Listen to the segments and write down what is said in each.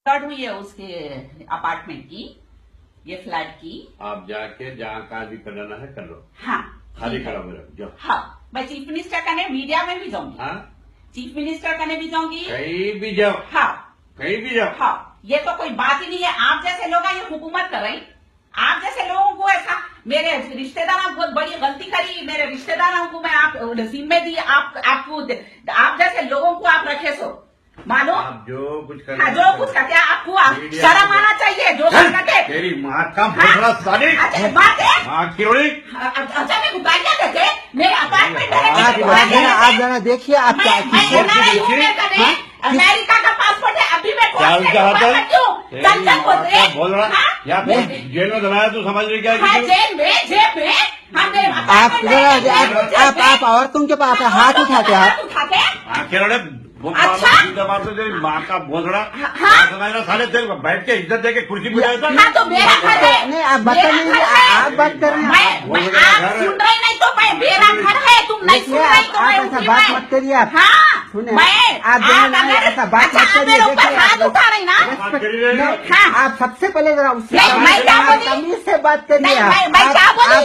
Flood हुई है उसके अपार्टमेंट की, ये फ्लैट की। आप जाके जहाँ काज भी करना है कर लो। हाँ खाली ठीक है। खड़ा हो जाओ। हाँ मैं चीफ मिनिस्टर करने मीडिया में भी जाऊंगी। हाँ चीफ मिनिस्टर करने भी जाऊंगी। कहीं भी जाओ। हाँ कहीं भी जाओ। हाँ ये तो कोई बात ही नहीं है। आप जैसे लोग ये हुकूमत कर रही, आप जैसे लोगों को ऐसा, मेरे रिश्तेदारों बहुत बड़ी गलती करी, मेरे रिश्तेदारों को मैं आप जिम्मे दी, आपको आप जैसे लोगों को आप रखे सो मालूम। आप जो कुछ कर हाँ, जो कुछ करते हैं आपको शर्म आना चाहिए जो कुछ करते। तेरी माँ का भोसड़ा साली। अच्छा बात है। माँ की रोड़ी। अच्छा मैं गालियाँ देते मेरे अपार्टमेंट आप जरा देखिए आप क्या अमेरिका का पासपोर्ट है, अभी मैं क्या उसका हाथ है? भोसड़ा या फिर जेल में दबाया तू समझ रही क्या? जेल में आप औरतों के पास हाथ उठाते आप उठाते। आखिर अच्छा? माँ का भोसड़ा। हाँ? समझना साले तेरे को बैठ के इज्जत दे के कुर्सी पे बैठा। हाँ तो मेरा घर है। नहीं आप बदतमीजी आप बात कर रहे हैं आप सुन रही नहीं तो मैं, मेरा घर है, तुम नहीं सुन रही तो मैं ऐसा बात मत करिए आप। हाँ सुने मैं आप ऐसा बात मत करिए। ऊपर हाथ उठा रही ना। हाँ आप सबसे पहले जरा उससे मैं क्या बोली? तमीज से बात करिए। नहीं मैं क्या बोली?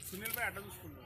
सुनील भाई अड्डा చూసుకున్నాడు.